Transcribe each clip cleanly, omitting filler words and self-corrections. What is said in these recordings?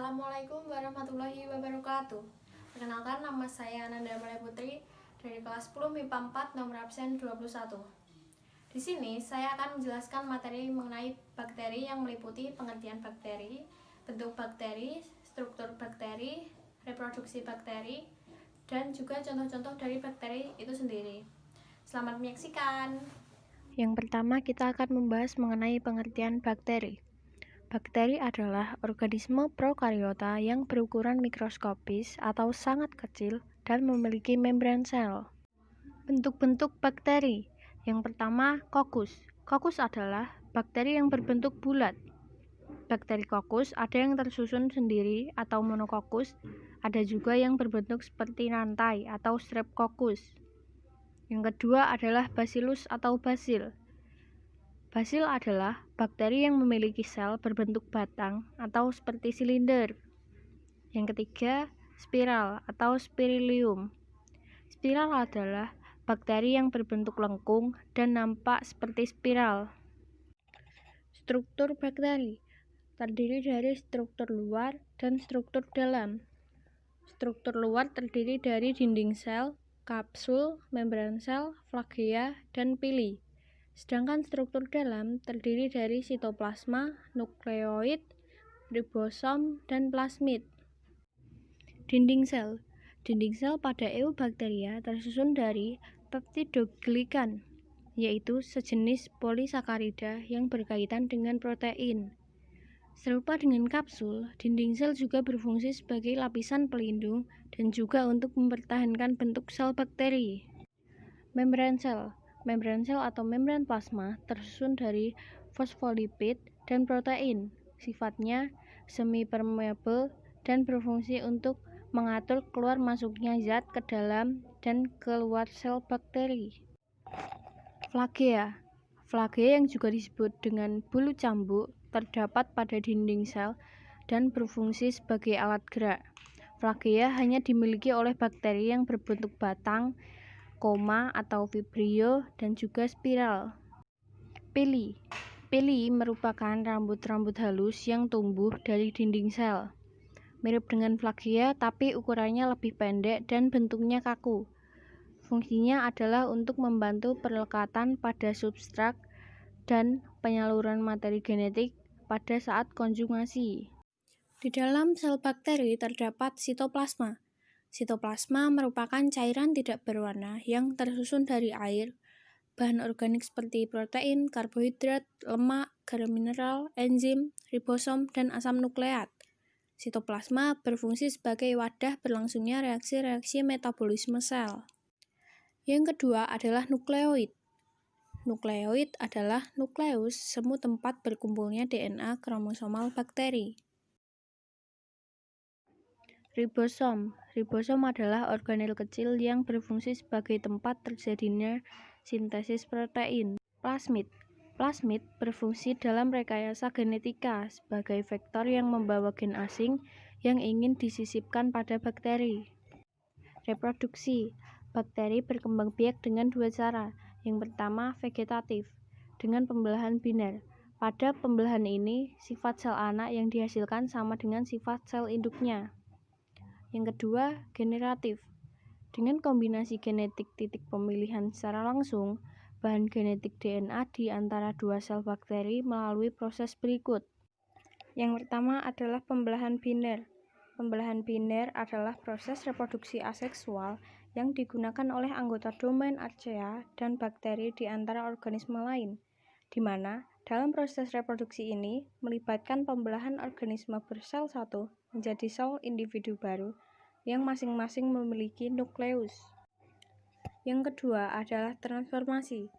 Assalamualaikum warahmatullahi wabarakatuh. Perkenalkan, nama saya Ananda Malai Putri dari kelas 10 MIPA 4 nomor absen 21. Di sini saya akan menjelaskan materi mengenai bakteri yang meliputi pengertian bakteri, bentuk bakteri, struktur bakteri, reproduksi bakteri, dan juga contoh-contoh dari bakteri itu sendiri. Selamat menyaksikan. Yang pertama, kita akan membahas mengenai pengertian bakteri. Bakteri adalah organisme prokariota yang berukuran mikroskopis atau sangat kecil dan memiliki membran sel. Bentuk-bentuk bakteri. Yang pertama, kokus. Kokus adalah bakteri yang berbentuk bulat. Bakteri kokus ada yang tersusun sendiri atau monokokus, ada juga yang berbentuk seperti rantai atau streptococcus. Yang kedua adalah bacillus atau basil. Basil adalah bakteri yang memiliki sel berbentuk batang atau seperti silinder. Yang ketiga, spiral atau spirillum. Spiral adalah bakteri yang berbentuk lengkung dan nampak seperti spiral. Struktur bakteri terdiri dari struktur luar dan struktur dalam. Struktur luar terdiri dari dinding sel, kapsul, membran sel, flagea, dan pili. Sedangkan struktur dalam terdiri dari sitoplasma, nukleoid, ribosom, dan plasmid. Dinding sel. Dinding sel pada Eubacteria tersusun dari peptidoglikan, yaitu sejenis polisakarida yang berkaitan dengan protein. Serupa dengan kapsul, dinding sel juga berfungsi sebagai lapisan pelindung dan juga untuk mempertahankan bentuk sel bakteri. Membran sel. Membran sel atau membran plasma tersusun dari fosfolipid dan protein. Sifatnya semi-permeable dan berfungsi untuk mengatur keluar masuknya zat ke dalam dan keluar sel bakteri. Flagea. Flagea yang juga disebut dengan bulu cambuk terdapat pada dinding sel dan berfungsi sebagai alat gerak. Flagea hanya dimiliki oleh bakteri yang berbentuk batang, koma atau vibrio, dan juga spiral. Pili. Pili merupakan rambut-rambut halus yang tumbuh dari dinding sel. Mirip dengan flagea tapi ukurannya lebih pendek dan bentuknya kaku. Fungsinya adalah untuk membantu perlekatan pada substrat dan penyaluran materi genetik pada saat konjugasi. Di dalam sel bakteri terdapat sitoplasma. Sitoplasma merupakan cairan tidak berwarna yang tersusun dari air, bahan organik seperti protein, karbohidrat, lemak, garam mineral, enzim, ribosom, dan asam nukleat. Sitoplasma berfungsi sebagai wadah berlangsungnya reaksi-reaksi metabolisme sel. Yang kedua adalah nukleoid. Nukleoid adalah nukleus, semu tempat berkumpulnya DNA kromosomal bakteri. Ribosom. Ribosom adalah organel kecil yang berfungsi sebagai tempat terjadinya sintesis protein. Plasmid. Plasmid berfungsi dalam rekayasa genetika sebagai vektor yang membawa gen asing yang ingin disisipkan pada bakteri. Reproduksi. Bakteri berkembang biak dengan dua cara. Yang pertama, vegetatif, dengan pembelahan biner. Pada pembelahan ini, sifat sel anak yang dihasilkan sama dengan sifat sel induknya. Yang kedua, generatif. Dengan kombinasi genetik titik pemilihan secara langsung, bahan genetik DNA di antara dua sel bakteri melalui proses berikut. Yang pertama adalah pembelahan biner. Pembelahan biner adalah proses reproduksi aseksual yang digunakan oleh anggota domain Archaea dan bakteri di antara organisme lain, di mana dalam proses reproduksi ini melibatkan pembelahan organisme bersel satu menjadi sel individu baru yang masing-masing memiliki nukleus. Yang kedua adalah transformasi.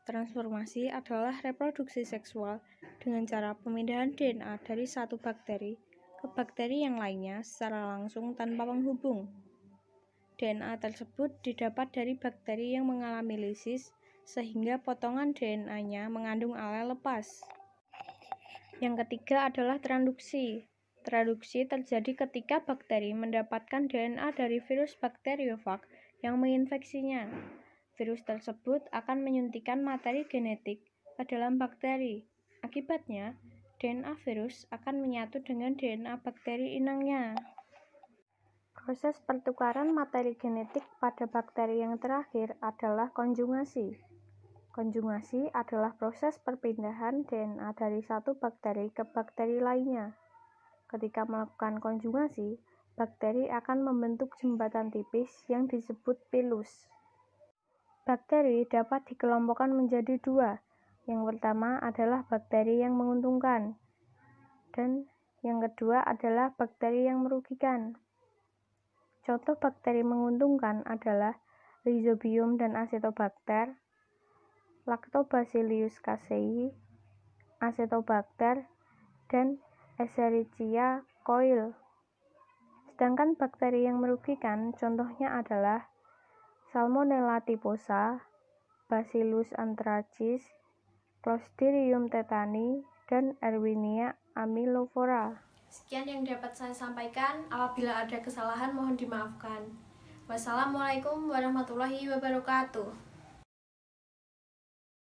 Transformasi adalah reproduksi seksual dengan cara pemindahan DNA dari satu bakteri ke bakteri yang lainnya secara langsung tanpa penghubung. DNA tersebut didapat dari bakteri yang mengalami lisis sehingga potongan DNA-nya mengandung alel lepas. Yang ketiga adalah transduksi. Transduksi terjadi ketika bakteri mendapatkan DNA dari virus bakteriofag yang menginfeksinya. Virus tersebut akan menyuntikkan materi genetik ke dalam bakteri. Akibatnya, DNA virus akan menyatu dengan DNA bakteri inangnya. Proses pertukaran materi genetik pada bakteri yang terakhir adalah konjugasi. Konjugasi adalah proses perpindahan DNA dari satu bakteri ke bakteri lainnya. Ketika melakukan konjugasi, bakteri akan membentuk jembatan tipis yang disebut pilus. Bakteri dapat dikelompokkan menjadi dua. Yang pertama adalah bakteri yang menguntungkan, dan yang kedua adalah bakteri yang merugikan. Contoh bakteri menguntungkan adalah Rhizobium dan Acetobacter, Lactobacillus casei, Acetobacter, dan Escherichia coli. Sedangkan bakteri yang merugikan contohnya adalah Salmonella typhosa, Bacillus anthracis, Clostridium tetani, dan Erwinia amylophora. Sekian yang dapat saya sampaikan. Apabila ada kesalahan mohon dimaafkan. Wassalamualaikum warahmatullahi wabarakatuh.